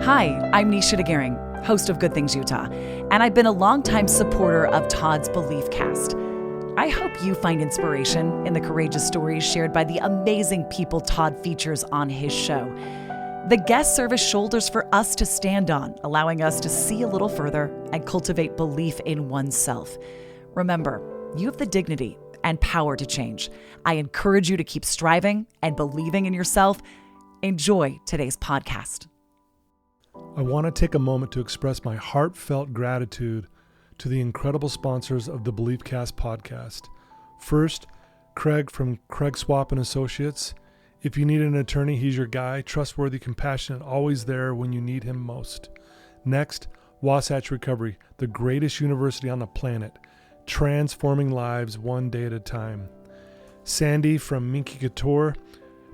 Hi, I'm Nisha DeGaring, host of Good Things Utah, and I've been a longtime supporter of Todd's Beliefcast. I hope you find inspiration in the courageous stories shared by the amazing people Todd features on his show. The guests serve as shoulders for us to stand on, allowing us to see a little further and cultivate belief in oneself. Remember, you have the dignity and power to change. I encourage you to keep striving and believing in yourself. Enjoy today's podcast. I want to take a moment to express my heartfelt gratitude to the incredible sponsors of the Beliefcast podcast. First, Craig from Craig Swap and Associates. If you need an attorney, he's your guy. Trustworthy, compassionate, always there when you need him most. Next, Wasatch Recovery, the greatest university on the planet, transforming lives one day at a time. Sandy from Minky Couture,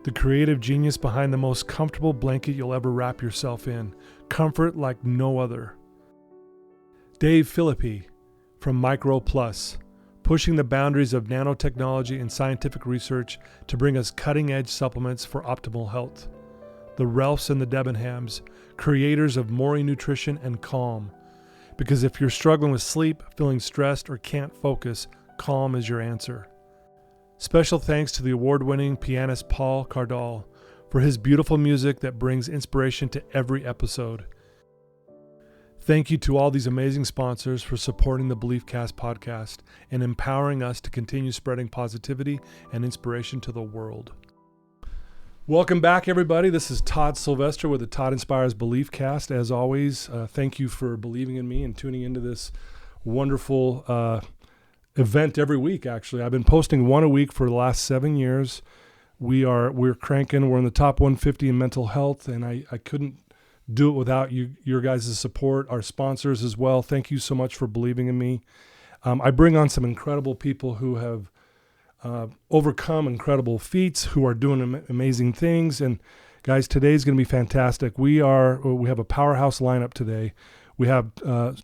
the creative genius behind the most comfortable blanket you'll ever wrap yourself in. Comfort like no other. Dave Philippi from Micro Plus, pushing the boundaries of nanotechnology and scientific research to bring us cutting-edge supplements for optimal health. The Ralphs and the Debenhams, creators of Maury Nutrition and Calm. Because if you're struggling with sleep, feeling stressed, or can't focus, Calm is your answer. Special thanks to the award-winning pianist Paul Cardall for his beautiful music that brings inspiration to every episode. Thank you to all these amazing sponsors for supporting the Beliefcast podcast and empowering us to continue spreading positivity and inspiration to the world. Welcome back, everybody. This is Todd Sylvester with the Todd Inspires Beliefcast. As always, thank you for believing in me and tuning into this wonderful event every week. Actually, I've been posting one a week for the last 7 years. We're cranking. We're in the top 150 in mental health, and I couldn't do it without your guys' support, our sponsors as well. Thank you so much for believing in me. I bring on some incredible people who have overcome incredible feats, who are doing amazing things. And guys, today's going to be fantastic. We have a powerhouse lineup today. We have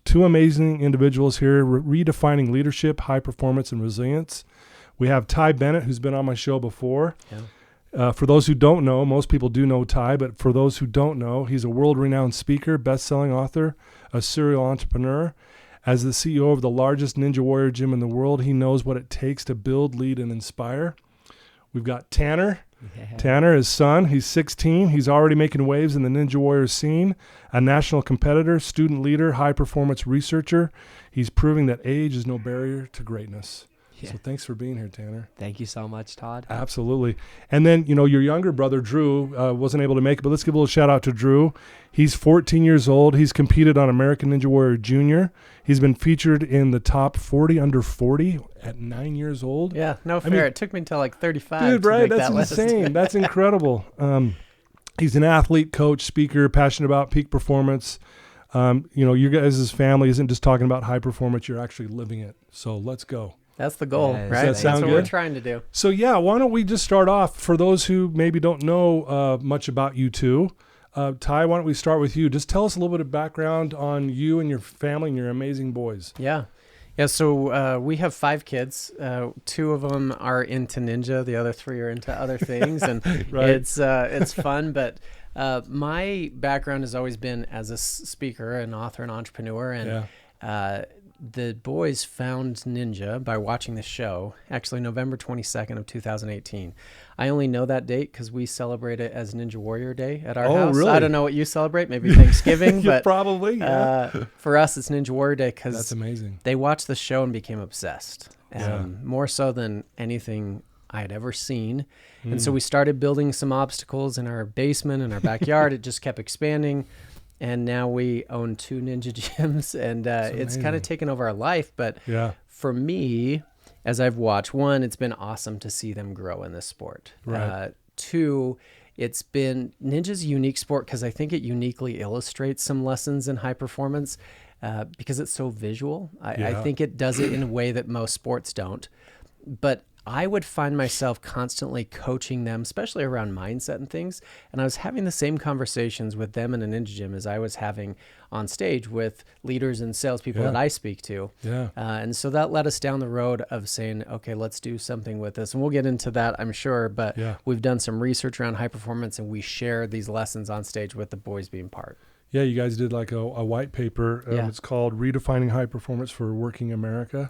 two amazing individuals here redefining leadership, high performance, and resilience. We have Ty Bennett, who's been on my show before. Yeah. For those who don't know, most people do know Ty, but for those who don't know, he's a world-renowned speaker, best-selling author, a serial entrepreneur. As the CEO of the largest Ninja Warrior gym in the world, he knows what it takes to build, lead, and inspire. We've got Tanner. Yeah. Tanner, his son, he's 16. He's already making waves in the Ninja Warrior scene, a national competitor, student leader, high-performance researcher. He's proving that age is no barrier to greatness. Yeah. So thanks for being here, Tanner. Thank you so much, Todd. Absolutely. And then, your younger brother, Drew, wasn't able to make it, but let's give a little shout out to Drew. He's 14 years old. He's competed on American Ninja Warrior Junior. He's been featured in the top 40 under 40 at 9 years old. Yeah, no fair. I mean, it took me until like 35 dude, to right? make That's that insane. list. That's incredible. He's an athlete, coach, speaker, passionate about peak performance. You guys' family isn't just talking about high performance. You're actually living it. So let's go. That's the goal, right? That's what good? We're trying to do. So why don't we just start off for those who maybe don't know much about you two. Ty, why don't we start with you? Just tell us a little bit of background on you and your family and your amazing boys. Yeah. So we have 5 kids. 2 of them are into ninja. The other 3 are into other things, and right. It's fun. But my background has always been as a speaker, an author, an entrepreneur, and the boys found ninja by watching the show, actually November 22nd of 2018. I only know that date because we celebrate it as Ninja Warrior Day at our house. Really? I don't know what you celebrate, maybe Thanksgiving, but probably, yeah. For us, it's Ninja Warrior Day because that's amazing. They watched the show and became obsessed, Yeah. More so than anything I had ever seen. And so we started building some obstacles in our basement and our backyard. It just kept expanding. And now we own 2 ninja gyms, and it's kind of taken over our life. But for me, as I've watched, 1, it's been awesome to see them grow in this sport. Right. 2, it's been ninja's a unique sport because I think it uniquely illustrates some lessons in high performance because it's so visual. I think it does it in a way that most sports don't. But I would find myself constantly coaching them, especially around mindset and things. And I was having the same conversations with them in a ninja gym as I was having on stage with leaders and salespeople that I speak to. Yeah. And so that led us down the road of saying, okay, let's do something with this. And we'll get into that, I'm sure. But we've done some research around high performance, and we share these lessons on stage with the boys being part. Yeah, you guys did like a white paper. It's called Redefining High Performance for Working America.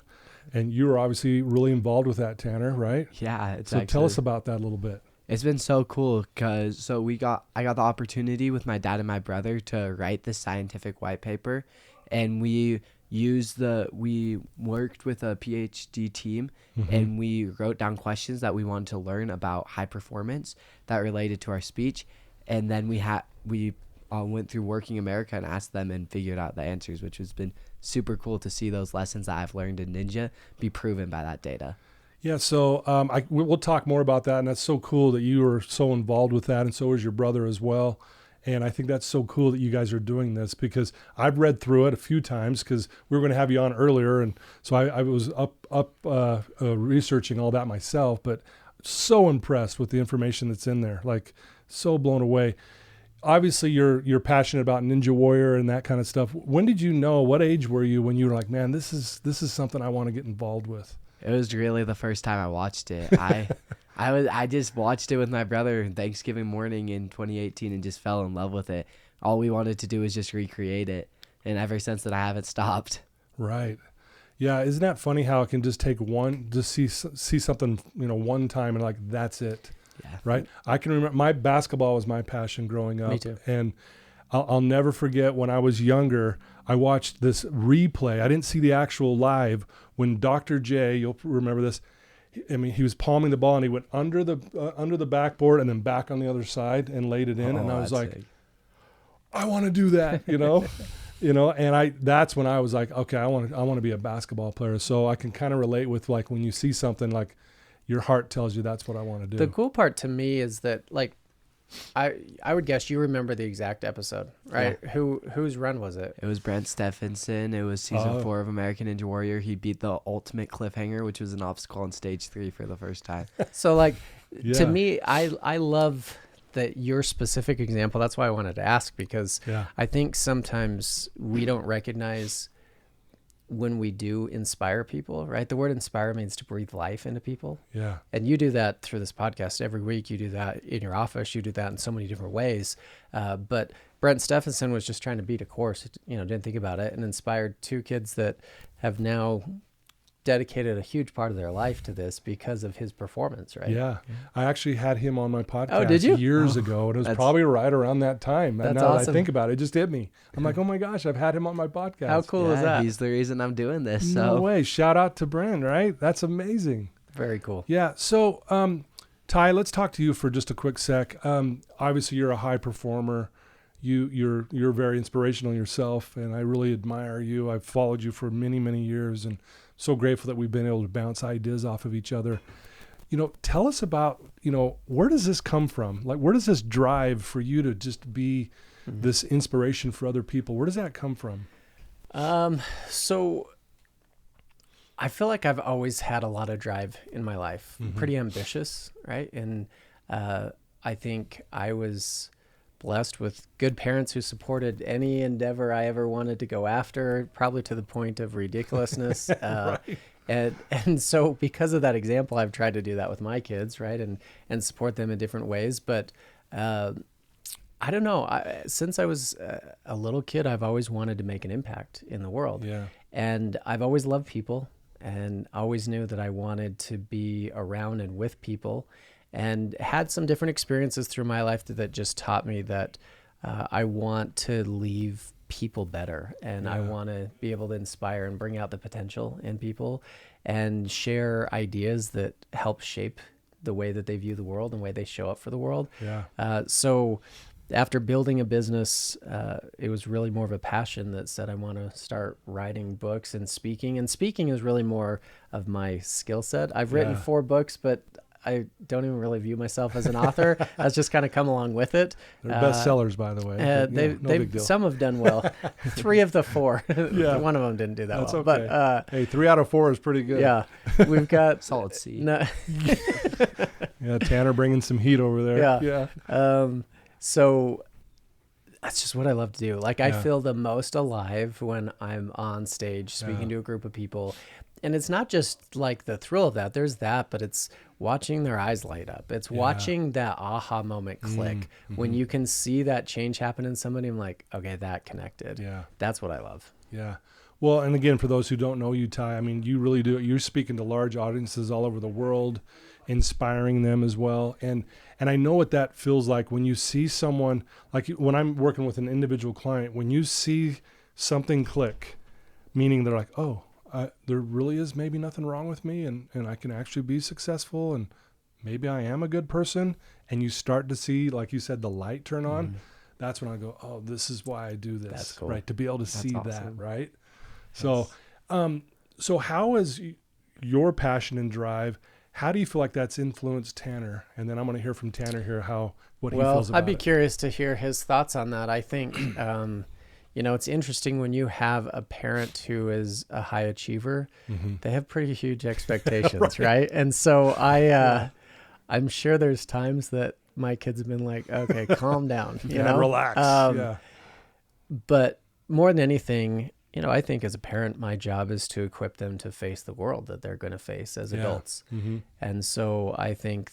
And you were obviously really involved with that, Tanner, right? Yeah. So tell us about that a little bit. It's been so cool because I got the opportunity with my dad and my brother to write this scientific white paper, and we worked with a PhD team, and we wrote down questions that we wanted to learn about high performance that related to our speech, and then we went through Working America and asked them and figured out the answers, which has been super cool to see those lessons that I've learned in Ninja be proven by that data. Yeah, so we'll talk more about that, and that's so cool that you are so involved with that, and so is your brother as well. And I think that's so cool that you guys are doing this, because I've read through it a few times because we were going to have you on earlier, and so I was researching all that myself, but so impressed with the information that's in there, like so blown away. Obviously, you're passionate about Ninja Warrior and that kind of stuff. When did you know? What age were you when you were like, man, this is something I want to get involved with? It was really the first time I watched it. I just watched it with my brother Thanksgiving morning in 2018 and just fell in love with it. All we wanted to do was just recreate it, and ever since then I haven't stopped. Right. Yeah, isn't that funny how it can just take see something, one time and like that's it. Yeah. Right. I can remember basketball was my passion growing up. Me too. And I'll never forget when I was younger, I watched this replay. I didn't see the actual live when Dr. J, you'll remember this. He was palming the ball and he went under the backboard and then back on the other side and laid it in. And I was like, sick. I want to do that, and that's when I was like, okay, I want to be a basketball player. So I can kind of relate with like when you see something like your heart tells you that's what I want to do. The cool part to me is that like, I would guess you remember the exact episode, right? Yeah. Whose run was it? It was Brent Stephenson. It was season 4 of American Ninja Warrior. He beat the ultimate cliffhanger, which was an obstacle on stage 3 for the first time. So like, to me, I love that your specific example. That's why I wanted to ask, because I think sometimes we don't recognize when we do inspire people, right? The word inspire means to breathe life into people. Yeah. And you do that through this podcast every week. You do that in your office. You do that in so many different ways. But Brent Stephenson was just trying to beat a course, didn't think about it, and inspired 2 kids that have now dedicated a huge part of their life to this because of his performance, right? Yeah. I actually had him on my podcast years ago, and it was probably right around that time. That's now awesome. that I think about it, it just hit me. I'm like, oh my gosh, I've had him on my podcast. How cool is that? He's the reason I'm doing this. No way. Shout out to Brent, right? That's amazing. Very cool. Yeah. So, Ty, let's talk to you for just a quick sec. Obviously, you're a high performer. You're very inspirational yourself, and I really admire you. I've followed you for many, many years, and so grateful that we've been able to bounce ideas off of each other. Tell us about, where does this come from? Like, where does this drive for you to just be this inspiration for other people? Where does that come from? So I feel like I've always had a lot of drive in my life, pretty ambitious, right? And I think I was blessed with good parents who supported any endeavor I ever wanted to go after, probably to the point of ridiculousness. Right. And so because of that example, I've tried to do that with my kids, right? And support them in different ways. But I don't know. Since I was a little kid, I've always wanted to make an impact in the world. Yeah. And I've always loved people and always knew that I wanted to be around and with people, and had some different experiences through my life that just taught me that I want to leave people better, and I want to be able to inspire and bring out the potential in people and share ideas that help shape the way that they view the world and the way they show up for the world. Yeah. So after building a business, it was really more of a passion that said I want to start writing books and speaking. And speaking is really more of my skill set. I've written 4 books, but I don't even really view myself as an author. That's just kind of come along with it. They're bestsellers, by the way. But, no big deal. Some have done well. 3 of the 4. Yeah. One of them didn't do that That's well. okay. But hey, 3 out of 4 is pretty good. yeah, we've got Solid C. No, Yeah, Tanner bringing some heat over there. Yeah. So that's just what I love to do. Like, I Yeah. feel the most alive when I'm on stage speaking to a group of people. And it's not just like the thrill of that. There's that, but it's watching their eyes light up. It's watching that aha moment click. When you can see that change happen in somebody, I'm like, okay, that connected. Yeah. That's what I love. Yeah. Well, and again, for those who don't know you, Ty, I mean, you really do. You're speaking to large audiences all over the world, inspiring them as well. And I know what that feels like when you see someone, like when I'm working with an individual client, when you see something click, meaning they're like, oh, there really is maybe nothing wrong with me, and I can actually be successful, and maybe I am a good person. And you start to see, like you said, the light turn on. That's when I go, oh, this is why I do this. That's cool. Right? To be able to see awesome. that, right? So, so how is your passion and drive? How do you feel like that's influenced Tanner? And then I'm going to hear from Tanner here what he feels about I'd be it. curious to hear his thoughts on that. I think, it's interesting when you have a parent who is a high achiever, they have pretty huge expectations, right? And so I'm sure there's times that my kids have been like, okay, calm down, you know, relax. But more than anything, I think as a parent, my job is to equip them to face the world that they're going to face as adults. And so I think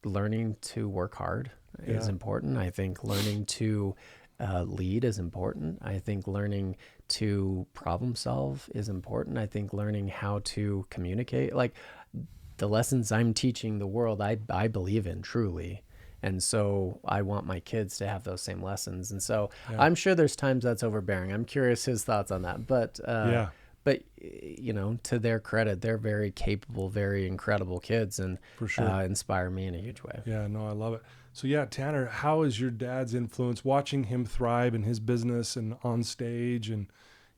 learning to work hard is important. I think learning to lead is important. I think learning to problem solve is important. I think learning how to communicate, like the lessons I'm teaching the world, I believe in truly. And so I want my kids to have those same lessons. And so I'm sure there's times that's overbearing. I'm curious his thoughts on that. But, to their credit, they're very capable, very incredible kids, and For sure. Inspire me in a huge way. Yeah, no, I love it. So Tanner, how is your dad's influence, watching him thrive in his business and on stage and,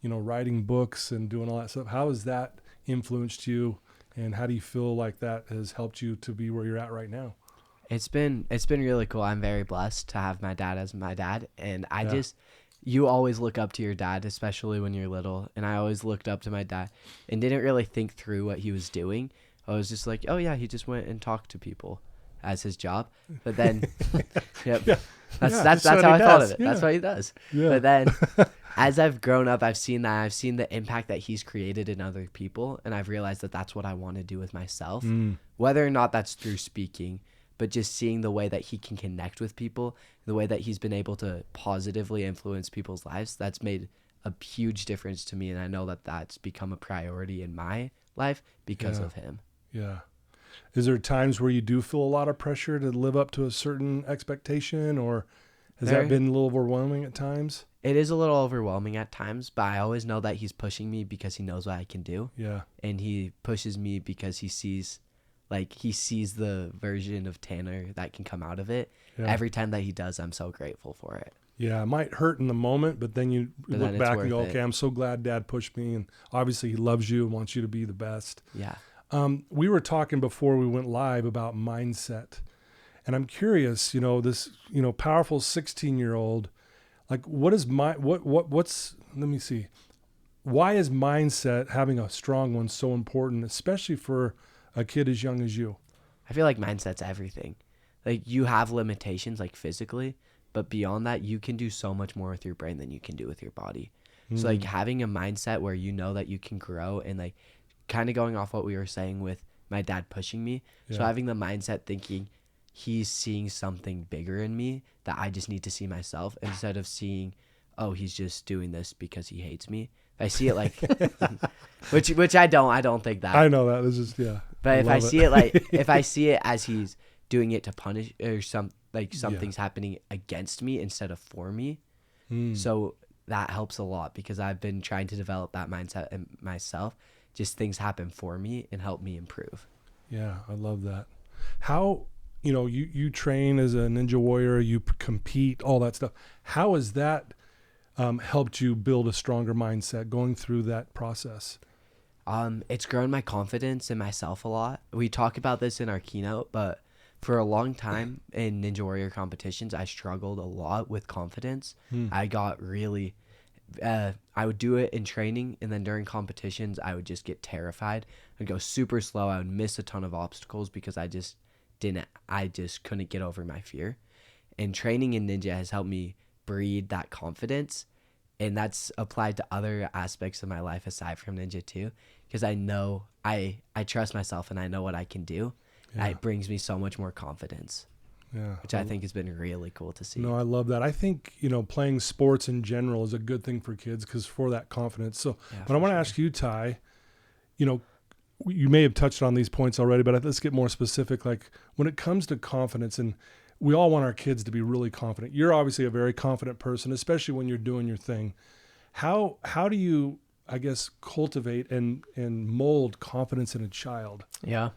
writing books and doing all that stuff? How has that influenced you? And how do you feel like that has helped you to be where you're at right now? It's been really cool. I'm very blessed to have my dad as my dad. And you always look up to your dad, especially when you're little. And I always looked up to my dad and didn't really think through what he was doing. I was just like, oh yeah, he just went and talked to people as his job. But then, that's how I thought of it. Yeah. That's what he does. Yeah. But then as I've grown up, I've seen the impact that he's created in other people. And I've realized that that's what I want to do with myself, whether or not that's through speaking, but just seeing the way that he can connect with people, the way that he's been able to positively influence people's lives, that's made a huge difference to me. And I know that that's become a priority in my life because of him. Yeah. Is there times where you do feel a lot of pressure to live up to a certain expectation, or has that been a little overwhelming at times? It is a little overwhelming at times, but I always know that he's pushing me because he knows what I can do. Yeah. And he pushes me because he sees the version of Tanner that can come out of it. Yeah. Every time that he does, I'm so grateful for it. Yeah, it might hurt in the moment, but then you look back and go, okay, I'm so glad Dad pushed me. And obviously he loves you and wants you to be the best. Yeah. We were talking before we went live about mindset. And I'm curious, this, powerful 16-year-old, like what's, let me see. Why is mindset, having a strong one, so important, especially for a kid as young as you? I feel like mindset's everything. Like you have limitations like physically, but beyond that, you can do so much more with your brain than you can do with your body. So like having a mindset where you know that you can grow, and like kind of going off what we were saying with my dad pushing me. Yeah. So having the mindset thinking he's seeing something bigger in me that I just need to see myself, instead of seeing, oh, he's just doing this because he hates me. If I see it like, which I don't think that. I know that. This is, yeah. But if I see it like, if I see it as he's doing it to punish, or something's happening against me instead of for me. So that helps a lot, because I've been trying to develop that mindset in myself. Just things happen for me and help me improve. Yeah, I love that. How, you train as a ninja warrior, you compete, all that stuff. How has that helped you build a stronger mindset going through that process? It's grown my confidence in myself a lot. We talk about this in our keynote, but for a long time in Ninja Warrior competitions, I struggled a lot with confidence. I got really, I would do it in training, and then during competitions, I would just get terrified. I'd go super slow. I would miss a ton of obstacles because I just couldn't get over my fear. And training in Ninja has helped me breed that confidence. And that's applied to other aspects of my life aside from Ninja too, because I know I trust myself and I know what I can do. Yeah. It brings me so much more confidence, which I think has been really cool to see. No, I love that. I think, playing sports in general is a good thing for kids because for that confidence. So, but I want to ask you, Ty, you may have touched on these points already, but let's get more specific. Like when it comes to confidence, and we all want our kids to be really confident. You're obviously a very confident person, especially when you're doing your thing. How do you, I guess, cultivate and mold confidence in a child? Yeah.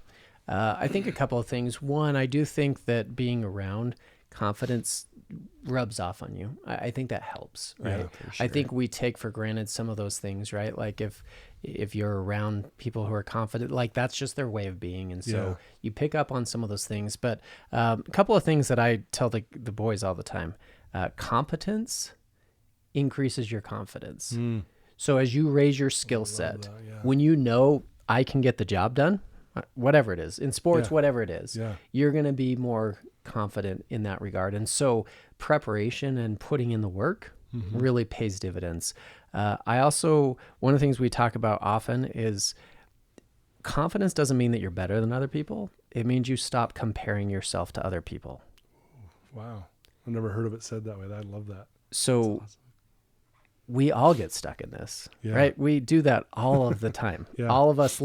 I think a couple of things. One, I do think that being around confidence rubs off on you. I think that helps, right? Yeah, for sure. I think we take for granted some of those things, right? Like if you're around people who are confident, like that's just their way of being. And so you pick up on some of those things. But a couple of things that I tell the boys all the time, competence increases your confidence. So as you raise your skill set, when you know I can get the job done, whatever it is, in sports, whatever it is, you're going to be more confident in that regard. And so preparation and putting in the work really pays dividends. I also, one of the things we talk about often is confidence doesn't mean that you're better than other people. It means you stop comparing yourself to other people. Wow. I've never heard of it said that way. I love that. So we all get stuck in this, right? We do that all of the time. All of us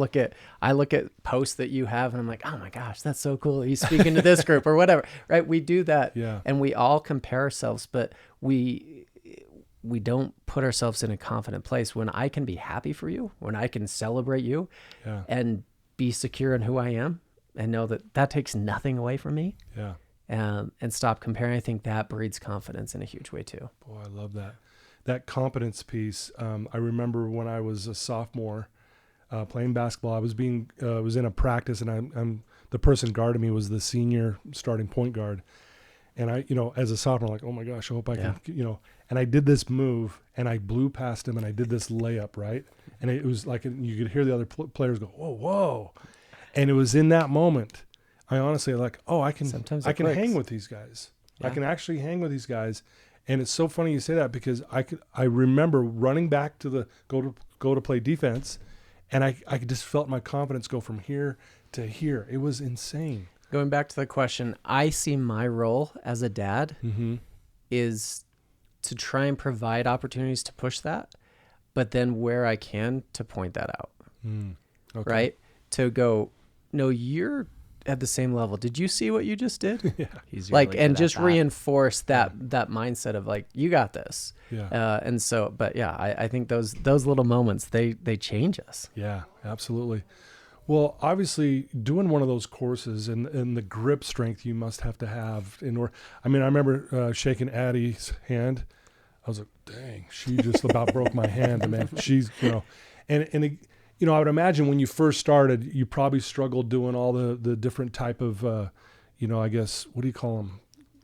I look at posts that you have and I'm like, oh my gosh, that's so cool. He's speaking to this group or whatever, right? We do that and we all compare ourselves, but we don't put ourselves in a confident place. When I can be happy for you, when I can celebrate you and be secure in who I am and know that takes nothing away from me and stop comparing, I think that breeds confidence in a huge way too. Boy, I love that. That competence piece. I remember when I was a sophomore playing basketball, I was in a practice, and I'm the person guarding me was the senior starting point guard, and I, as a sophomore, like, oh my gosh, I hope I can, and I did this move, and I blew past him, and I did this layup, right, and it was like you could hear the other players go, whoa, and it was in that moment, I honestly like, oh, I can hang with these guys, I can actually hang with these guys. And it's so funny you say that because I remember running back to go to play defense, and I just felt my confidence go from here to here. It was insane. Going back to the question, I see my role as a dad is to try and provide opportunities to push that, but then where I can to point that out, right? To go, no, you're at the same level. Did you see what you just did? He's like, really and good at just that. reinforce that mindset of like, you got this. And so, but I think those little moments, they change us. Yeah, absolutely. Well, obviously doing one of those courses and the grip strength you must have to have I remember shaking Addie's hand. I was like, dang, she just about broke my hand. And man, she's, I would imagine when you first started, you probably struggled doing all the different type of, I guess, what do you call them?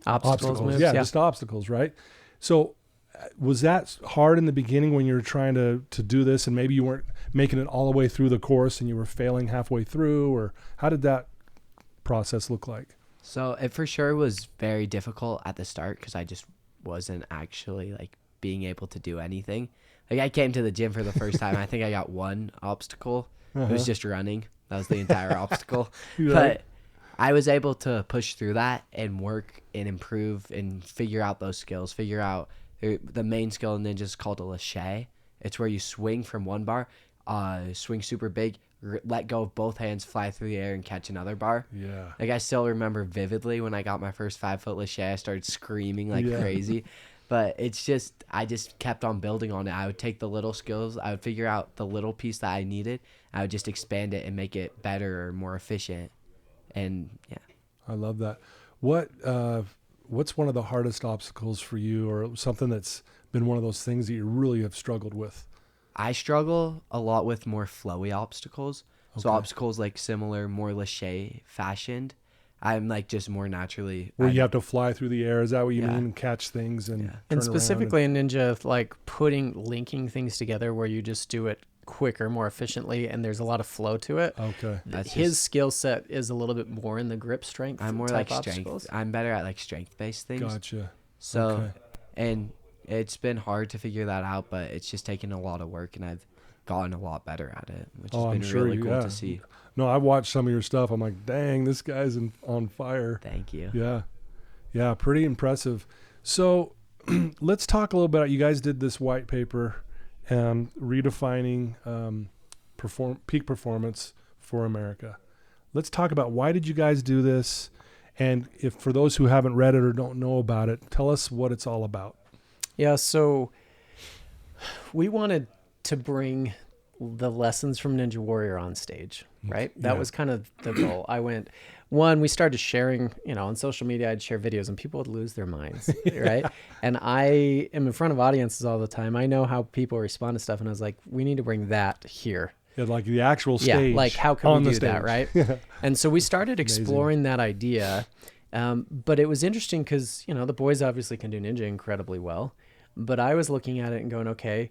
Obstacles. Moves, just obstacles, right? So was that hard in the beginning when you were trying to do this and maybe you weren't making it all the way through the course and you were failing halfway through, or how did that process look like? So it for sure was very difficult at the start because I just wasn't actually like being able to do anything. Like I came to the gym for the first time. I think I got one obstacle. It was just running. That was the entire obstacle. But I was able to push through that and work and improve and figure out those skills. Figure out the main skill in Ninja is called a lache. It's where you swing from one bar, swing super big, let go of both hands, fly through the air, and catch another bar. Yeah. Like I still remember vividly when I got my first 5-foot lache, I started screaming like crazy. But it's just, I just kept on building on it. I would take the little skills, I would figure out the little piece that I needed, I would just expand it and make it better or more efficient. And I love that. What's one of the hardest obstacles for you, or something that's been one of those things that you really have struggled with? I struggle a lot with more flowy obstacles. So Okay. obstacles like similar, more lache fashioned. I'm like just more naturally. Where you have to fly through the air. Is that what you Yeah. mean? And catch things and Yeah. turn And around specifically in Ninja, like linking things together where you just do it quicker, more efficiently, and there's a lot of flow to it. Okay. That's His just- skill set is a little bit more in the grip strength. I'm more type like strength. obstacles. I'm better at like strength based things. Gotcha. So, Okay. and it's been hard to figure that out, but it's just taken a lot of work, and I've gotten a lot better at it, which has I'm been sure really you- cool yeah. to see. No, I watched some of your stuff. I'm like, dang, this guy's on fire. Thank you. Yeah. Yeah, pretty impressive. So let's talk a little bit. You guys did this white paper redefining peak performance for America. Let's talk about why did you guys do this? And if for those who haven't read it or don't know about it, tell us what it's all about. Yeah, so we wanted to bring the lessons from Ninja Warrior on stage, right? That Yeah. was kind of the goal. We started sharing, on social media, I'd share videos and people would lose their minds, right? And I am in front of audiences all the time. I know how people respond to stuff. And I was like, we need to bring that here. Yeah, like the actual stage. Yeah, like how can on we the do that, stage. right? And so we started exploring that idea. But it was interesting because, the boys obviously can do Ninja incredibly well. But I was looking at it and going, okay,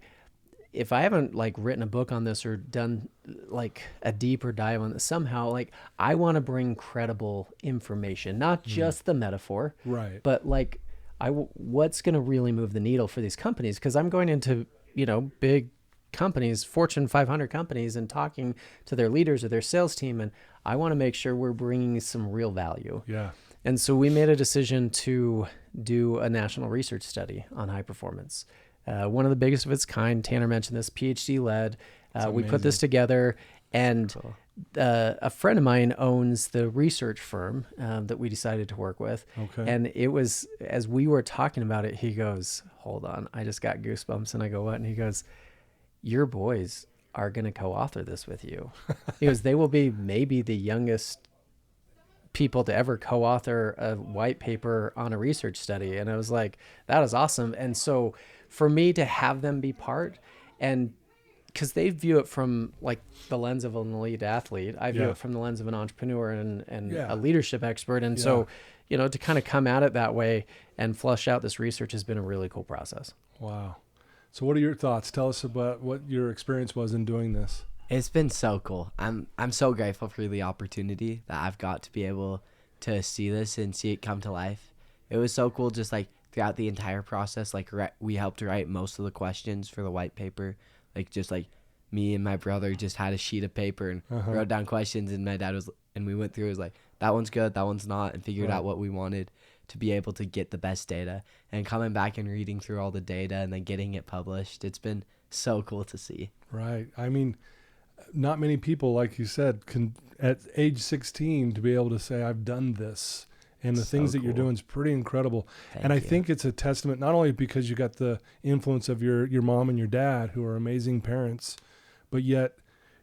if I haven't like written a book on this or done like a deeper dive on this somehow, like I want to bring credible information, not just the metaphor, Right. but like what's going to really move the needle for these companies? Because I'm going into, big companies, Fortune 500 companies, and talking to their leaders or their sales team. And I want to make sure we're bringing some real value. Yeah. And so we made a decision to do a national research study on high performance. One of the biggest of its kind. Tanner mentioned this, PhD led. We put this together, and a friend of mine owns the research firm that we decided to work with. Okay. And it was, as we were talking about it, he goes, hold on, I just got goosebumps. And I go, what? And he goes, your boys are going to co-author this with you. He goes, they will be maybe the youngest people to ever co-author a white paper on a research study. And I was like, that is awesome. And so for me to have them be part, and because they view it from like the lens of an elite athlete, I view Yeah. it from the lens of an entrepreneur and Yeah. a leadership expert. And so, to kind of come at it that way and flush out this research has been a really cool process. Wow. So what are your thoughts? Tell us about what your experience was in doing this. It's been so cool. I'm so grateful for the opportunity that I've got to be able to see this and see it come to life. It was so cool just like throughout the entire process. Like we helped write most of the questions for the white paper. Like just like me and my brother just had a sheet of paper and wrote down questions, and my dad and we went through. It was like, that one's good, that one's not, and figured out what we wanted to be able to get the best data. And coming back and reading through all the data and then getting it published, it's been so cool to see. Right. I mean, not many people, like you said, can at age 16 to be able to say, I've done this. And the So things that you're cool. doing is pretty incredible. Thank and I you. think it's a testament, not only because you got the influence of your mom and your dad, who are amazing parents, but yet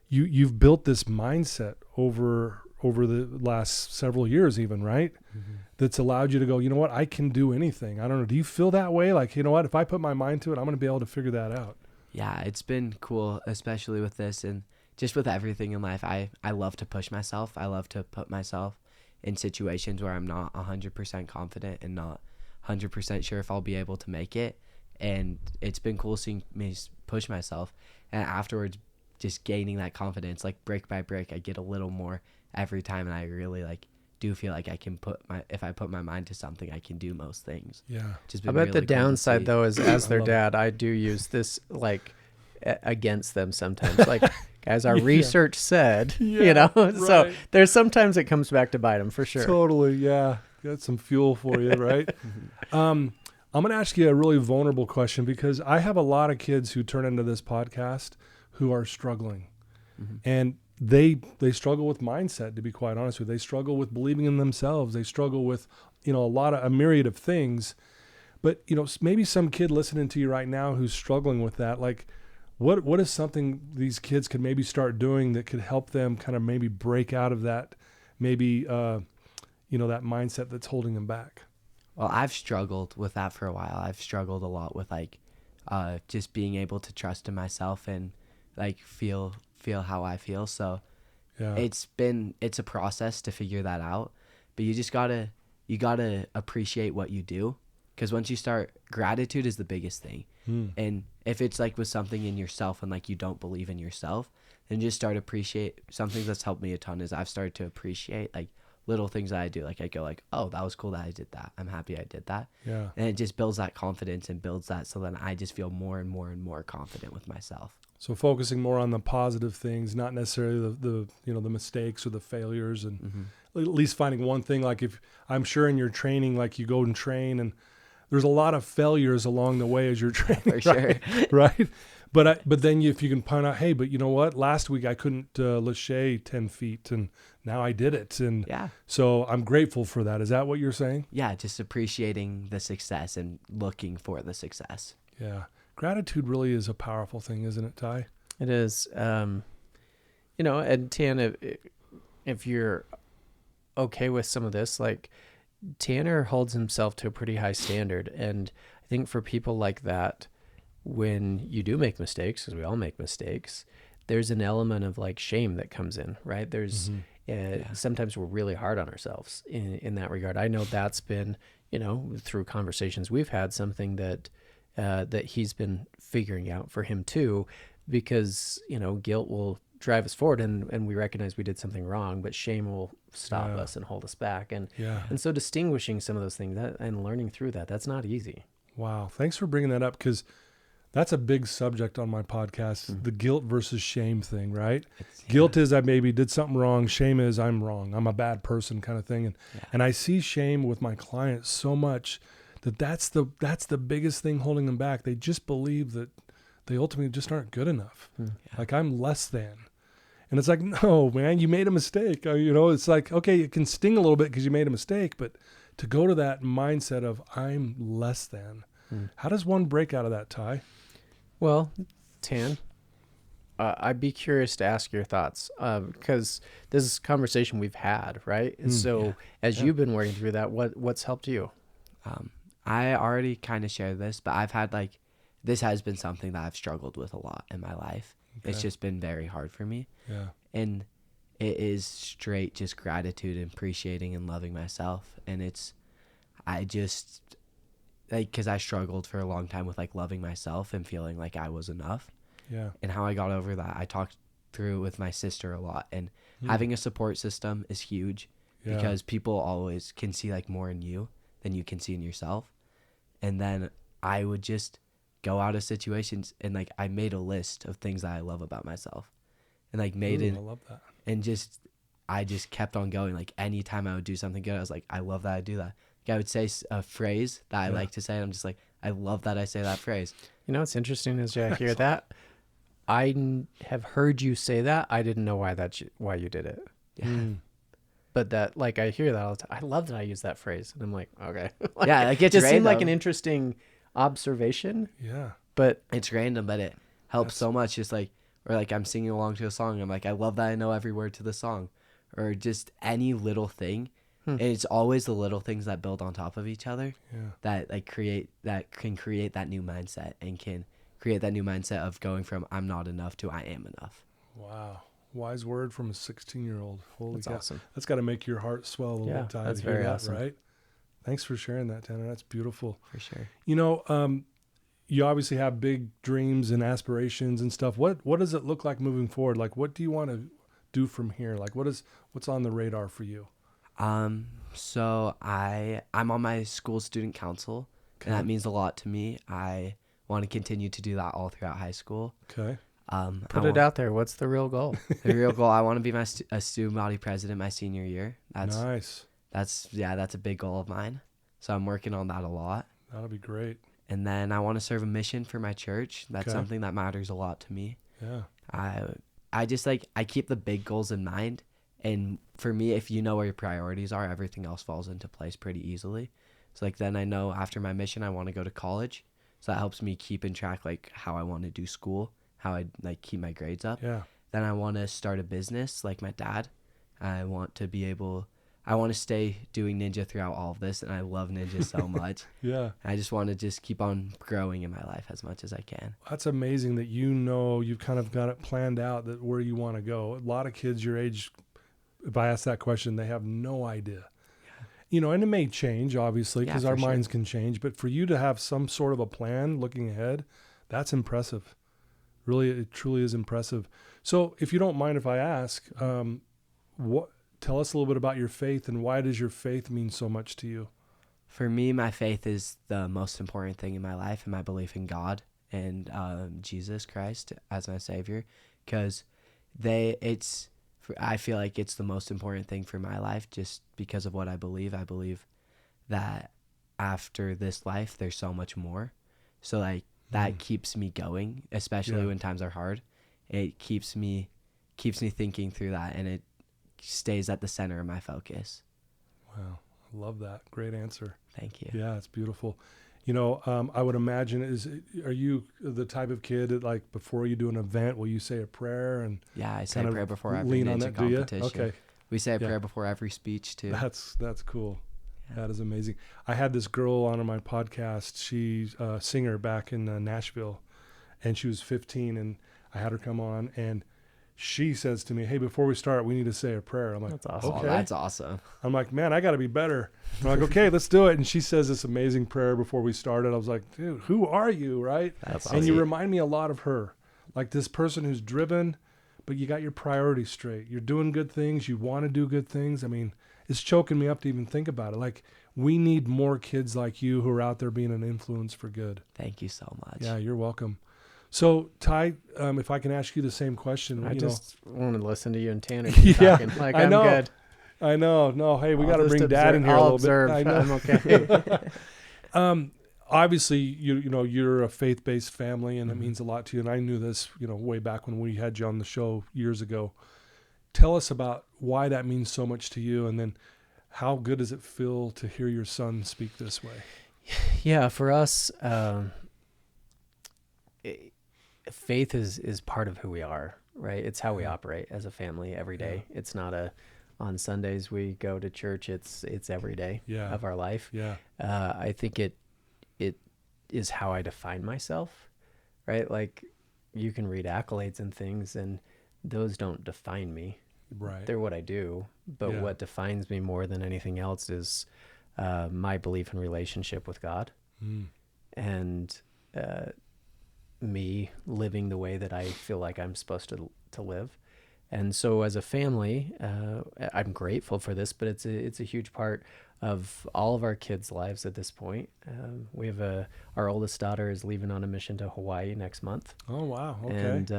you've built this mindset over the last several years even, right? Mm-hmm. That's allowed you to go, you know what, I can do anything. I don't know. Do you feel that way? Like, you know what, if I put my mind to it, I'm going to be able to figure that out. Yeah, it's been cool, especially with this and just with everything in life. I love to push myself. I love to put myself in situations where I'm not 100% confident and not 100% sure if I'll be able to make it. And it's been cool seeing me push myself. And afterwards, just gaining that confidence, like brick by brick, I get a little more every time. And I really do feel like I can if I put my mind to something, I can do most things. Yeah. Just I been bet really the cool to downside see. though is as their love it. dad, I do use this like against them sometimes. Like, guys, our research said, Yeah, so right. there's sometimes it comes back to bite them for sure. Totally, yeah. Got some fuel for you, right? I'm going to ask you a really vulnerable question because I have a lot of kids who turn into this podcast who are struggling. And they struggle with mindset, to be quite honest with you. They struggle with believing in themselves. They struggle with, a myriad of things. But, maybe some kid listening to you right now who's struggling with that, like, what is something these kids could maybe start doing that could help them kind of maybe break out of that, maybe, that mindset that's holding them back? Well, I've struggled with that for a while. I've struggled a lot with just being able to trust in myself and like feel how I feel. So Yeah. it's a process to figure that out, but you gotta appreciate what you do, because once you start, gratitude is the biggest thing. And if it's like with something in yourself and like you don't believe in yourself, then just start appreciate. Something that's helped me a ton is I've started to appreciate like little things that I do. Like I go like, oh, that was cool that I did that. I'm happy I did that. Yeah. And it just builds that confidence and builds that, so then I just feel more and more and more confident with myself. So focusing more on the positive things, not necessarily the the mistakes or the failures, and at least finding one thing. Like if I'm sure in your training, like you go and train, and there's a lot of failures along the way as you're training, For right? sure. Right. But then if you can point out, hey, but you know what? Last week I couldn't lache 10 feet, and now I did it, and Yeah. so I'm grateful for that. Is that what you're saying? Yeah, just appreciating the success and looking for the success. Yeah. Gratitude really is a powerful thing, isn't it, Ty? It is. And Tan, if you're okay with some of this, like Tanner holds himself to a pretty high standard. And I think for people like that, when you do make mistakes, because we all make mistakes, there's an element of like shame that comes in, right? There's sometimes we're really hard on ourselves in that regard. I know that's been, through conversations we've had, something that he's been figuring out for him too, because, guilt will drive us forward and we recognize we did something wrong, but shame will stop us and hold us back. And so distinguishing some of those things and learning through that's not easy. Wow. Thanks for bringing that up, because that's a big subject on my podcast, the guilt versus shame thing, right? Guilt is I maybe did something wrong. Shame is I'm wrong. I'm a bad person kind of thing. And I see shame with my clients so much that's the biggest thing holding them back. They just believe that they ultimately just aren't good enough. Like I'm less than. And it's like, no, man, you made a mistake. It's like, okay, it can sting a little bit because you made a mistake, but to go to that mindset of I'm less than, how does one break out of that, Ty? Well, Tan, I'd be curious to ask your thoughts, because this is a conversation we've had, right? So as you've been working through that, what's helped you? I already kind of shared this, but I've had this has been something that I've struggled with a lot in my life. Okay. It's just been very hard for me. Yeah. And it is straight just gratitude and appreciating and loving myself. And I just, because I struggled for a long time with loving myself and feeling like I was enough. Yeah. And how I got over that, I talked through with my sister a lot. And having a support system is huge because people always can see more in you than you can see in yourself. And then I would just go out of situations and I made a list of things that I love about myself, and I love that. And I just kept on going. Anytime I would do something good, I was like, I love that I do that. I would say a phrase that I like to say, and I'm just like, I love that I say that phrase. What's interesting is I hear that. I have heard you say that. I didn't know why you did it. Yeah. But that, I hear that all the time. I love that I use that phrase. And I'm like, okay. It just random. Seemed like an interesting observation. Yeah. But it's random, but it helps so much. Just or I'm singing along to a song. I'm like, I love that I know every word to the song. Or just any little thing. And it's always the little things that build on top of each other that can create that new mindset, and can create that new mindset of going from I'm not enough to I am enough. Wow. Wise word from a 16-year-old. Holy That's cow. Awesome. That's got to make your heart swell a little bit, Ty. That's very awesome. Right? Thanks for sharing that, Tanner. That's beautiful. For sure. You obviously have big dreams and aspirations and stuff. What does it look like moving forward? What do you want to do from here? What's on the radar for you? So I'm on my school student council, and that means a lot to me. I want to continue to do that all throughout high school. Okay. Put it out there. What's the real goal? The real goal, I want to be a student body president my senior year. That's nice. That's a big goal of mine. So I'm working on that a lot. That'll be great. And then I want to serve a mission for my church. That's something that matters a lot to me. Yeah. I just I keep the big goals in mind. And for me, if you know where your priorities are, everything else falls into place pretty easily. So then I know after my mission, I want to go to college. So that helps me keep in track how I want to do school, how I keep my grades up. Yeah. Then I want to start a business like my dad. I want to be able I want to stay doing ninja throughout all of this, and I love ninja so much. Yeah. I just want to just keep on growing in my life as much as I can. That's amazing that you've kind of got it planned out that where you want to go. A lot of kids your age, if I ask that question, they have no idea. And it may change, obviously, because our minds can change. But for you to have some sort of a plan looking ahead, that's impressive. Really, it truly is impressive. So if you don't mind if I ask, tell us a little bit about your faith and why does your faith mean so much to you? For me, my faith is the most important thing in my life, and my belief in God and Jesus Christ as my Savior, because I feel like it's the most important thing for my life just because of what I believe. I believe that after this life, there's so much more. So like that keeps me going, especially when times are hard. It keeps me thinking through that, and it stays at the center of my focus. Wow. I love that. Great answer. Thank you. Yeah, it's beautiful. I would imagine are you the type of kid that like before you do an event, will you say a prayer and yeah, I say a prayer before every ninja competition. Okay. We say a prayer before every speech too. That's cool. Yeah. That is amazing. I had this girl on my podcast. She's a singer back in Nashville, and she was 15, and I had her come on, and she says to me, "Hey, before we start, we need to say a prayer." I'm like, "That's awesome." Okay. Oh, that's awesome. I'm like, "Man, I got to be better." I'm like, "Okay, let's do it." And she says this amazing prayer before we started. I was like, "Dude, who are you?" Right? That's and awesome. you remind me a lot of her, like this person who's driven, but you got your priorities straight. You're doing good things. You want to do good things. I mean, it's choking me up to even think about it. Like, we need more kids like you who are out there being an influence for good. Thank you so much. Yeah, you're welcome. So, Ty, if I can ask you the same question. I just want to listen to you and Tanner yeah, talking. Like, I know. I'm good. I know. No, hey, we I'll got to bring Dad in here a little bit. I know. I'm okay. Obviously, you're a faith-based family, and it means a lot to you. And I knew this, way back when we had you on the show years ago. Tell us about why that means so much to you, and then how good does it feel to hear your son speak this way? Yeah, for us, faith is part of who we are, right? It's how we operate as a family every day. Yeah. It's not on Sundays we go to church. It's every day of our life. Yeah. I think it is how I define myself, right? Like, you can read accolades and things, and those don't define me. Right. They're what I do. But what defines me more than anything else is my belief and relationship with God, and me living the way that I feel like I'm supposed to live. And so as a family, I'm grateful for this, but it's a huge part of all of our kids' lives at this point. We have our oldest daughter is leaving on a mission to Hawaii next month. Oh, wow. Okay. And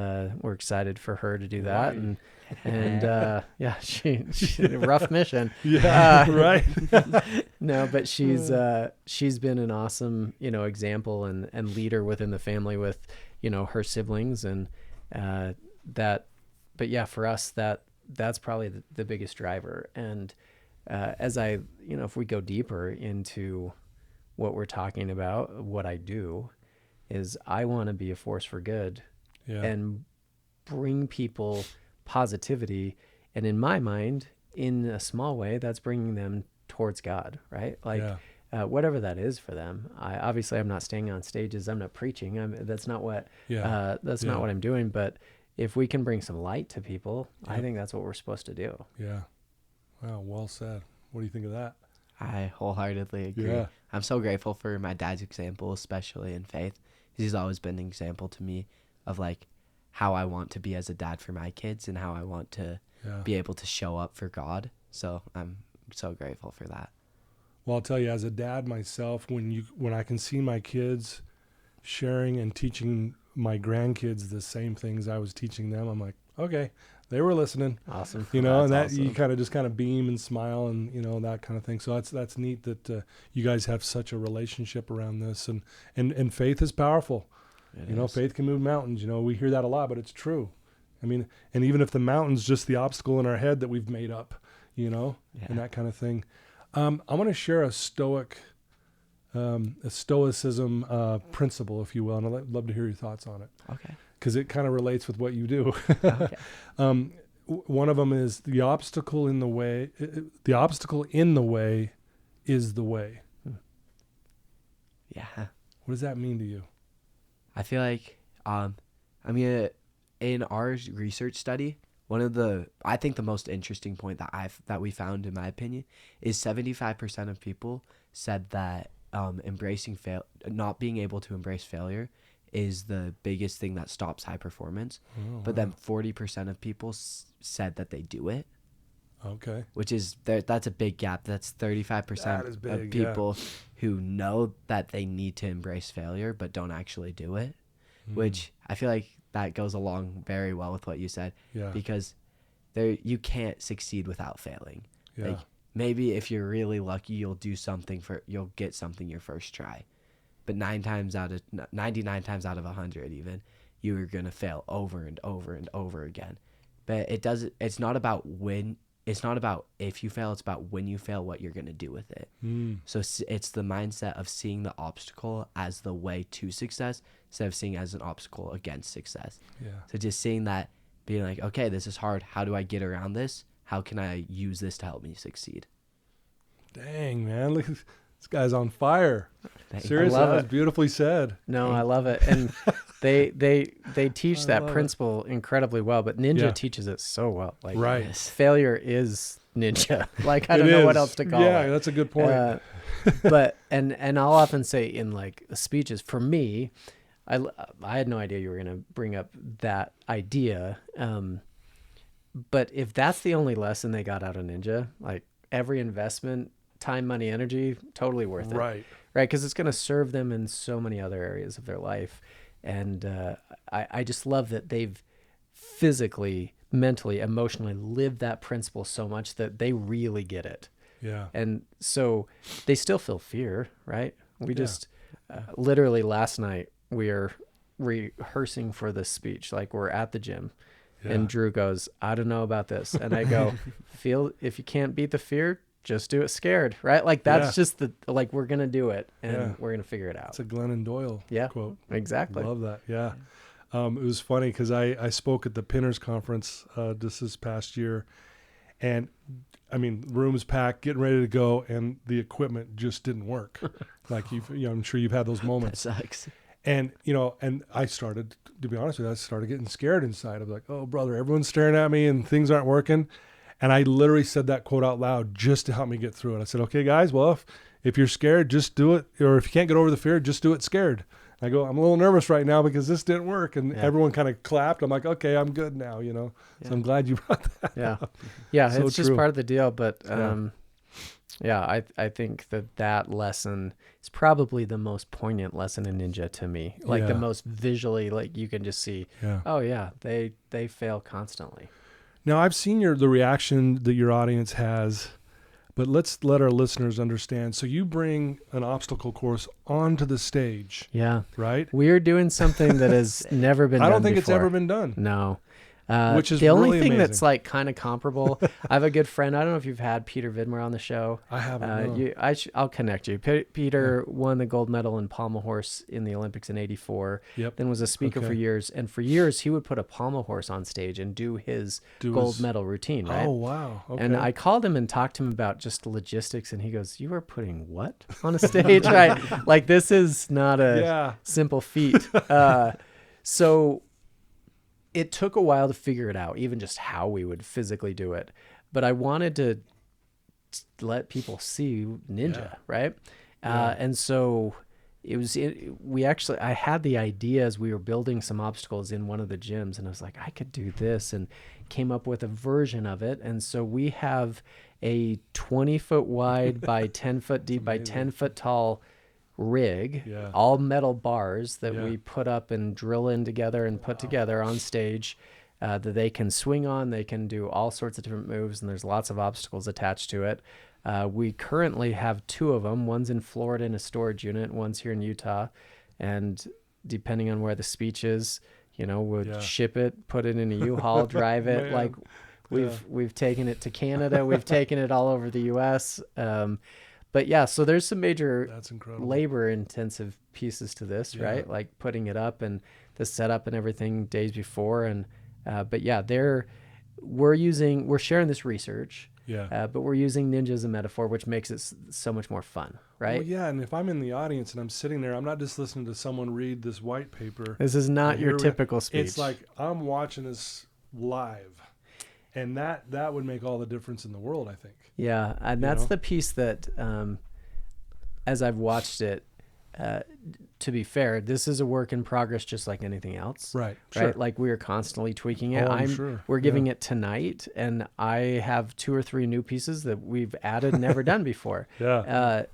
we're excied for her to do that. And she a rough mission. Yeah, right. No, but she's been an awesome, example and leader within the family with, her siblings and that. But yeah, for us, that's probably the biggest driver. And as if we go deeper into what we're talking about, what I do is I want to be a force for good and bring people positivity. And in my mind, in a small way, that's bringing them towards God, right? Like whatever that is for them. I'm not staying on stages. I'm not preaching. That's not what not what I'm doing. But if we can bring some light to people, I think that's what we're supposed to do. Yeah. Wow. Well said. What do you think of that? I wholeheartedly agree. Yeah. I'm so grateful for my dad's example, especially in faith. He's always been an example to me of like how I want to be as a dad for my kids and how I want to be able to show up for God. So I'm so grateful for that. Well, I'll tell you, as a dad myself, when I can see my kids sharing and teaching my grandkids the same things I was teaching them, I'm like, okay, they were listening. Awesome. And that awesome. You kind of beam and smile and, that kind of thing. So that's neat that you guys have such a relationship around this and faith is powerful. Faith can move mountains. We hear that a lot, but it's true. I mean, and even if the mountain's just the obstacle in our head that we've made up, and that kind of thing. I want to share a stoicism principle, if you will, and I'd love to hear your thoughts on it. Okay. Because it kind of relates with what you do. Okay. one of them is the obstacle in the way. The obstacle in the way is the way. Yeah. What does that mean to you? I feel like, in our research study, I think the most interesting point that we found, in my opinion, is 75% of people said that not being able to embrace failure is the biggest thing that stops high performance. But then 40% of people said that they do it. Okay. Which is that's a big gap. That's 35% of people who know that they need to embrace failure but don't actually do it. Which I feel like that goes along very well with what you said. Yeah. Because you can't succeed without failing. Yeah. Like, maybe if you're really lucky, you'll get something your first try. But 99 times out of 100 even, you are going to fail over and over and over again. But it's not about if you fail, it's about when you fail, what you're going to do with it. So it's the mindset of seeing the obstacle as the way to success instead of seeing it as an obstacle against success. Yeah. So just seeing that, being like, okay, this is hard. How do I get around this? How can I use this to help me succeed? Dang, man. Look, this guy's on fire. I Seriously, love that was it. beautifully said. No, I love it. And they teach that principle incredibly well, but Ninja teaches it so well. Like, right. Failure is Ninja. Like, I don't know what else to call it. Yeah, that's a good point. But and I'll often say in like speeches, for me, I had no idea you were going to bring up that idea. But if that's the only lesson they got out of Ninja, like every investment, time, money, energy, totally worth it. Right. Right. Because it's going to serve them in so many other areas of their life. And I just love that they've physically, mentally, emotionally lived that principle so much that they really get it. Yeah. And so they still feel fear, right? We just literally last night we are rehearsing for this speech. Like, we're at the gym and Drew goes, I don't know about this. And I go, if you can't beat the fear, just do it scared, right? Like, that's just we're going to do it and we're going to figure it out. It's a Glennon Doyle quote. Exactly. Love that. Yeah. It was funny because I spoke at the Pinners Conference this past year, and I mean, room's packed, getting ready to go, and the equipment just didn't work. Like, I'm sure you've had those moments. That sucks. And, and I started, to be honest with you, I started getting scared inside. I was like, oh, brother, everyone's staring at me and things aren't working. And I literally said that quote out loud just to help me get through it. I said, okay, guys, well, if you're scared, just do it. Or if you can't get over the fear, just do it scared. I go, I'm a little nervous right now because this didn't work. And everyone kind of clapped. I'm like, okay, I'm good now, So I'm glad you brought that up. Yeah, So it's just true. part of the deal. But I think that lesson is probably the most poignant lesson in Ninja to me. Like the most visually, like you can just see, they fail constantly. Now, I've seen the reaction that your audience has, but let's let our listeners understand. So you bring an obstacle course onto the stage. Yeah. Right? We're doing something that has never been done I don't think before. it's ever been done. No. Which is the only really thing amazing. that's like kind of comparable. I have a good friend. I don't know if you've had Peter Vidmer on the show. I haven't. No. I'll connect you. Peter won the gold medal in pommel horse in the Olympics in '84. Yep. Then was a speaker for years, and for years he would put a pommel horse on stage and do his gold medal routine. Right? Oh wow! Okay. And I called him and talked to him about just logistics, and he goes, "You are putting what on a stage? Right? Like, this is not a simple feat." So it took a while to figure it out, even just how we would physically do it. But I wanted to let people see Ninja, right? And so I had the idea as we were building some obstacles in one of the gyms, and I was like, I could do this, and came up with a version of it. And so we have a 20-foot wide by 10-foot deep by 10-foot tall rig, all metal bars that we put up and drill in together and put together on stage that they can swing on. They can do all sorts of different moves, and there's lots of obstacles attached to it. We currently have 2 of them. One's in Florida in a storage unit, one's here in Utah. And depending on where the speech is, we'll ship it, put it in a U-Haul, drive it. Like, we've taken it to Canada. We've taken it all over the U.S. But so there's some major labor-intensive pieces to this, right? Like putting it up and the setup and everything days before. And but we're sharing this research, Yeah. but we're using ninja as a metaphor, which makes it so much more fun, right? Well, yeah, and if I'm in the audience and I'm sitting there, I'm not just listening to someone read this white paper. This is not and your here typical speech. It's like I'm watching this live, and that would make all the difference in the world, I think. Yeah, and that's the piece that, as I've watched it, to be fair, this is a work in progress, just like anything else. Right. Right. Sure. Like we are constantly tweaking it. Oh, I'm sure. We're giving it tonight, and I have 2 or 3 new pieces that we've added, never done before. Yeah.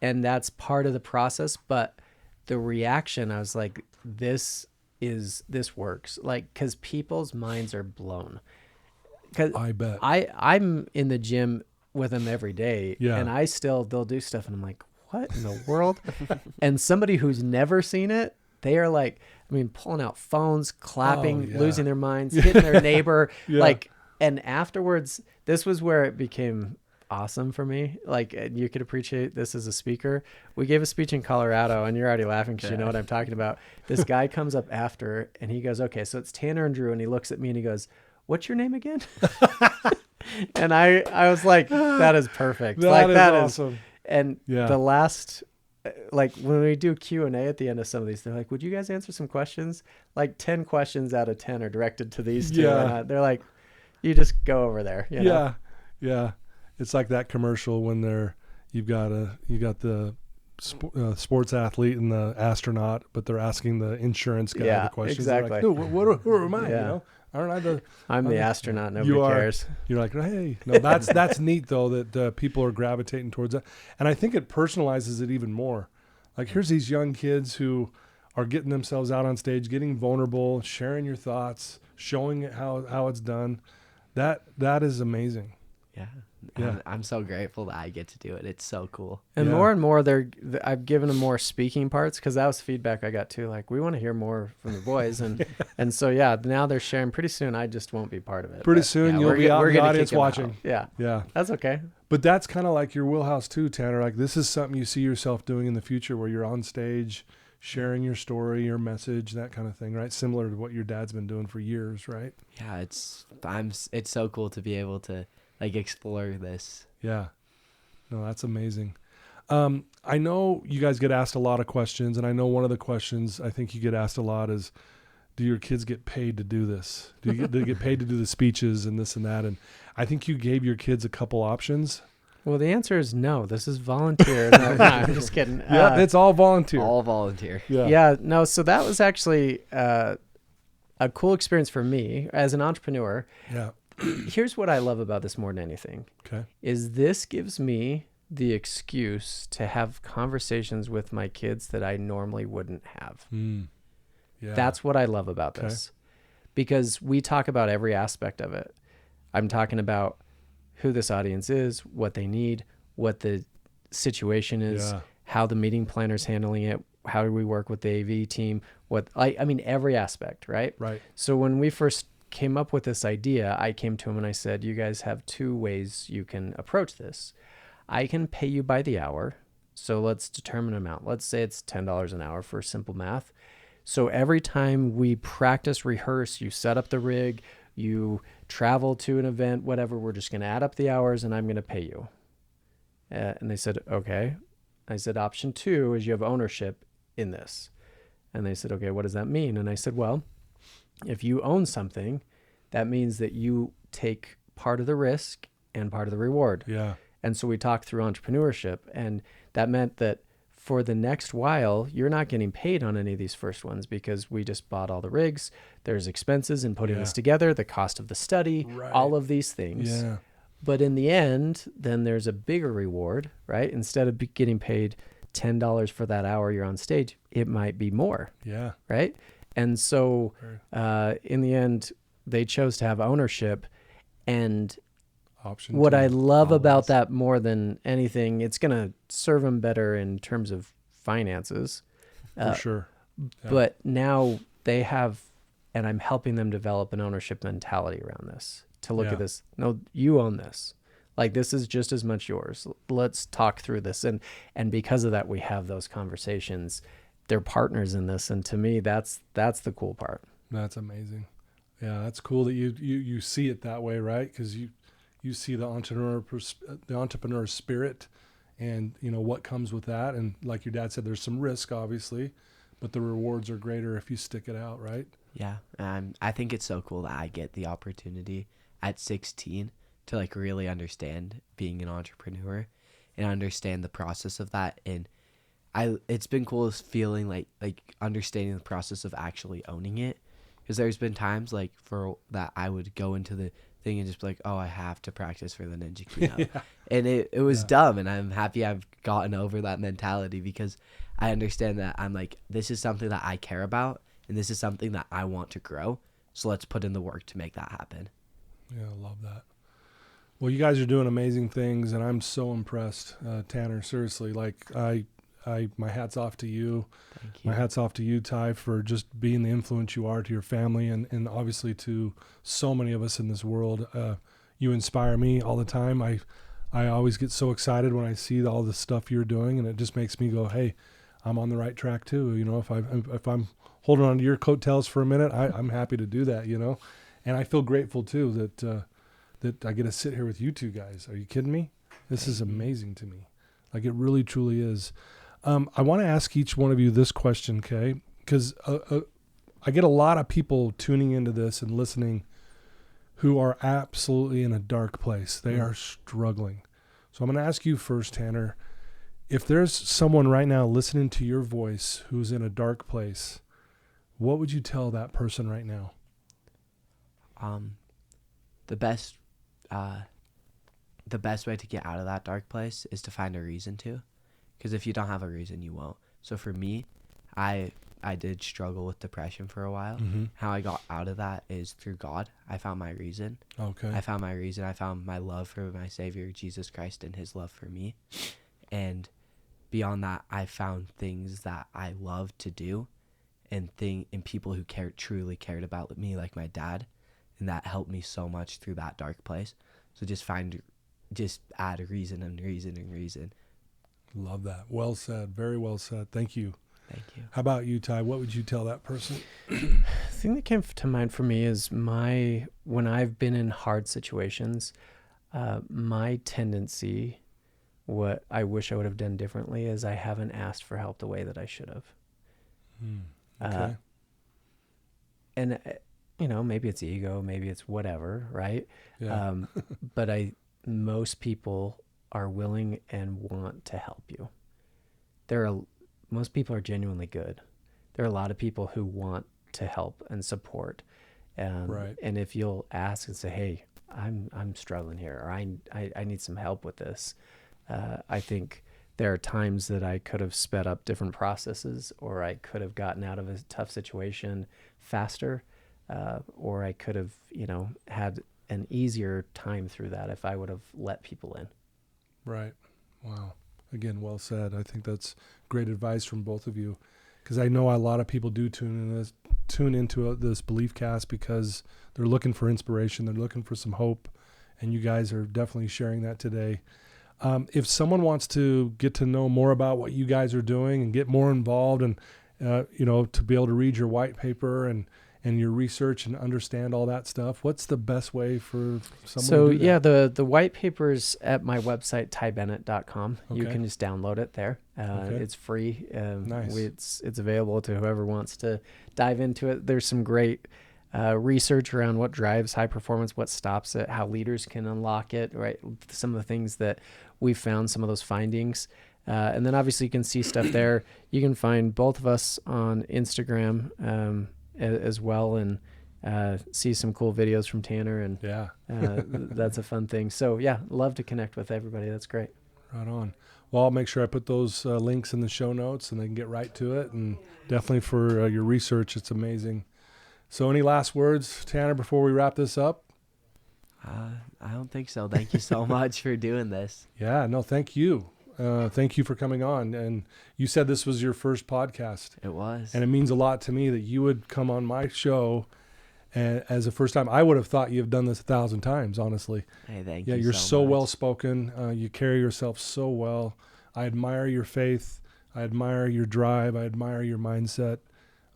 And that's part of the process. But the reaction, I was like, this works. Like, because people's minds are blown. Cause I bet. I'm in the gym with them every day, Yeah. and they'll do stuff, and I'm like, what in the world? And somebody who's never seen it, they are like, pulling out phones, clapping, yeah. losing their minds, hitting their neighbor. Yeah. And afterwards, this was where it became awesome for me. Like, you could appreciate this as a speaker. We gave a speech in Colorado, and you're already laughing because you know what I'm talking about. This guy comes up after, and he goes, okay, so it's Tanner and Drew. And he looks at me and he goes, what's your name again? And I was like, that is perfect. That is that awesome. And Yeah. the last, like when we do Q&A at the end of some of these, they're like, would you guys answer some questions? Like 10 questions out of 10 are directed to these two. Yeah. And they're like, you just go over there. You know? Yeah. It's like that commercial when you got the sports athlete and the astronaut, but they're asking the insurance guy the questions. Exactly. Like, who am I? Yeah. You know, aren't I I'm the astronaut. Nobody cares. You're like, hey, no, that's neat though that people are gravitating towards that, and I think it personalizes it even more. Like, here's these young kids who are getting themselves out on stage, getting vulnerable, sharing your thoughts, showing it how it's done. That is amazing. Yeah. Yeah. I'm so grateful that I get to do it. It's so cool. And Yeah. more and more, I've given them more speaking parts, because that was feedback I got too. Like, we want to hear more from the boys, and and so now they're sharing. Pretty soon, I just won't be part of it. Pretty but soon yeah, you'll we're be out in the gonna audience kick 'em out. watching. Yeah, Yeah. that's okay. But that's kind of like your wheelhouse too, Tanner. Like, this is something you see yourself doing in the future, where you're on stage, sharing your story, your message, that kind of thing, right? Similar to what your dad's been doing for years, right? Yeah, it's so cool to be able to like explore this. Yeah. No, that's amazing. I know you guys get asked a lot of questions, and I know one of the questions I think you get asked a lot is, do your kids get paid to do this? Do they get paid to do the speeches and this and that? And I think you gave your kids a couple options. Well, the answer is no. This is volunteer. No, I'm just kidding. Yeah, it's all volunteer. All volunteer. Yeah. No. So that was actually a cool experience for me as an entrepreneur. Yeah. Here's what I love about this more than anything. Okay. Is this gives me the excuse to have conversations with my kids that I normally wouldn't have. Yeah. That's what I love about this, because we talk about every aspect of it. I'm talking about who this audience is, what they need, what the situation is, how the meeting planner's handling it, how do we work with the AV team, every aspect, right? Right. So when we first came up with this idea, I came to him and I said, you guys have 2 ways you can approach this. I can pay you by the hour. So let's determine an amount. Let's say it's $10 an hour for simple math. So every time we practice, rehearse, you set up the rig, you travel to an event, whatever, we're just going to add up the hours and I'm going to pay you. And they said, okay. I said, option 2 is you have ownership in this. And they said, okay, what does that mean? And I said, well, if you own something, that means that you take part of the risk and part of the reward. Yeah. And so we talked through entrepreneurship, and that meant that for the next while, you're not getting paid on any of these first ones, because we just bought all the rigs. There's expenses in putting this together, the cost of the study, all of these things. Yeah. But in the end, then there's a bigger reward, right? Instead of getting paid $10 for that hour you're on stage, it might be more. Yeah. Right. And so in the end, they chose to have ownership. And Option what 2. I love about that more than anything, it's going to serve them better in terms of finances. For sure. Yeah. But now they have, and I'm helping them develop an ownership mentality around this, to look at this. No, you own this. Like, this is just as much yours. Let's talk through this. And because of that, we have those conversations. They're partners in this. And to me, that's the cool part. That's amazing. Yeah, that's cool that you see it that way, right? Because you see the entrepreneur spirit, and what comes with that. And like your dad said, there's some risk, obviously, but the rewards are greater if you stick it out, right? Yeah. I think it's so cool that I get the opportunity at 16 to like really understand being an entrepreneur and understand the process of that. And it's been cool feeling like understanding the process of actually owning it. Because there's been times like for that I would go into the thing and just be like, oh, I have to practice for the ninja keynote. Yeah. And it was dumb. And I'm happy I've gotten over that mentality because I understand that I'm like, this is something that I care about and this is something that I want to grow. So let's put in the work to make that happen. Yeah, I love that. Well, you guys are doing amazing things, and I'm so impressed, Tanner. Seriously, like my hat's off to you. Thank you. My hat's off to you, Ty, for just being the influence you are to your family and obviously to so many of us in this world. You inspire me all the time. I always get so excited when I see all the stuff you're doing, and it just makes me go, hey, I'm on the right track too. If I'm holding on to your coattails for a minute, I'm happy to do that, And I feel grateful too that I get to sit here with you two guys. Are you kidding me? This is amazing to me. Like, it really, truly is. I want to ask each one of you this question, okay? Because I get a lot of people tuning into this and listening who are absolutely in a dark place. They are struggling. So I'm going to ask you first, Tanner. If there's someone right now listening to your voice who's in a dark place, what would you tell that person right now? The best way to get out of that dark place is to find a reason to. Because if you don't have a reason, you won't. So for me, I did struggle with depression for a while. Mm-hmm. How I got out of that is through God. I found my reason. Okay. I found my reason. I found my love for my Savior, Jesus Christ, and his love for me. And beyond that, I found things that I loved to do and people who truly cared about me, like my dad. And that helped me so much through that dark place. So just add a reason and reason and reason. Love that. Well said. Very well said. Thank you. Thank you. How about you, Ty? What would you tell that person? The thing that came to mind for me is when I've been in hard situations, my tendency, what I wish I would have done differently is I haven't asked for help the way that I should have. Okay. And maybe it's ego, maybe it's whatever, right? Yeah. But most people are willing and want to help you. Most people are genuinely good. There are a lot of people who want to help and support. Right. And if you'll ask and say, hey, I'm struggling here, or I need some help with this. I think there are times that I could have sped up different processes, or I could have gotten out of a tough situation faster, or I could have, had an easier time through that if I would have let people in. Right. Wow. Again, well said. I think that's great advice from both of you, because I know a lot of people do tune into this Beliefcast because they're looking for inspiration. They're looking for some hope, and you guys are definitely sharing that today. If someone wants to get to know more about what you guys are doing and get more involved and, to be able to read your white paper and your research and understand all that stuff, what's the best way for someone to do that? The white paper's at my website, tybennett.com. Okay. You can just download it there. Okay. It's free. Nice. It's available to whoever wants to dive into it. There's some great research around what drives high performance, what stops it, how leaders can unlock it, right? Some of the things that we found, some of those findings. And then obviously you can see stuff there. You can find both of us on Instagram as well, and see some cool videos from Tanner, and Yeah. that's a fun thing. So yeah, love to connect with everybody. That's great. Right on. Well, I'll make sure I put those links in the show notes, and they can get right to it. And definitely for your research, it's amazing. So any last words, Tanner, before we wrap this up? I don't think so. Thank you so much for doing this. Yeah, no, thank you. Thank you for coming on. And you said this was your first podcast. It was. And it means a lot to me that you would come on my show as a first time. I would have thought you've done this 1,000 times, honestly. Hey, thank you. Yeah, you're so much. well spoken. You carry yourself so well. I admire your faith. I admire your drive. I admire your mindset.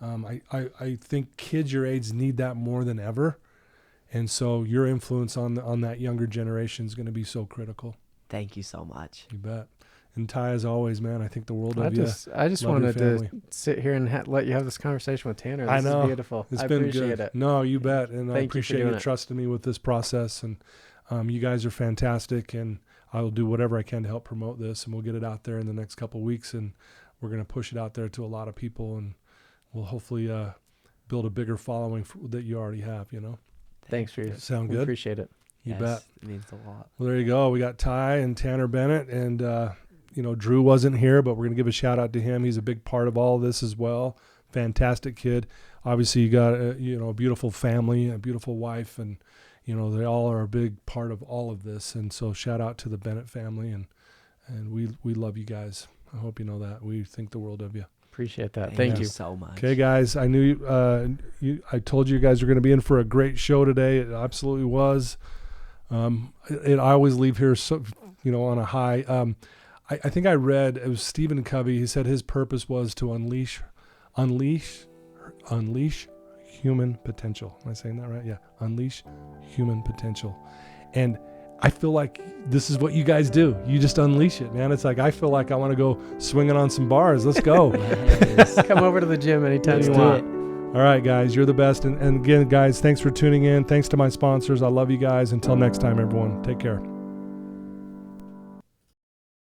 I think kids your age need that more than ever. And so your influence on that younger generation is going to be so critical. Thank you so much. You bet. And Ty, as always, man, I think the world of you. I just Love your wanted to family. sit here and let you have this conversation with Tanner. This I know. is beautiful. It's I been appreciate good. it. No, you bet. And I Thank you for appreciate doing you it. trusting me with this process. And you guys are fantastic. And I will do whatever I can to help promote this. And we'll get it out there in the next couple of weeks. And we're going to push it out there to a lot of people. And we'll hopefully build a bigger following that you already have, you know. Thanks for your Sound We good? appreciate it. You Yes, bet. It means a lot. Well, there you go. We got Ty and Tanner Bennett. And, Drew wasn't here, but we're going to give a shout out to him. He's a big part of all of this as well. Fantastic kid. Obviously, you got a beautiful family, a beautiful wife, and they all are a big part of all of this. And so, shout out to the Bennett family, and we love you guys. I hope you know that. We think the world of you. Appreciate that. Thank you. so much. Okay, guys. I knew I told you guys were going to be in for a great show today. It absolutely was. I always leave here on a high. I think I read, it was Stephen Covey. He said his purpose was to unleash human potential. Am I saying that right? Yeah. Unleash human potential. And I feel like this is what you guys do. You just unleash it, man. It's like, I feel like I want to go swinging on some bars. Let's go. Come over to the gym anytime Let's you do want. it. All right, guys. You're the best. And again, guys, thanks for tuning in. Thanks to my sponsors. I love you guys. Until next time, everyone. Take care.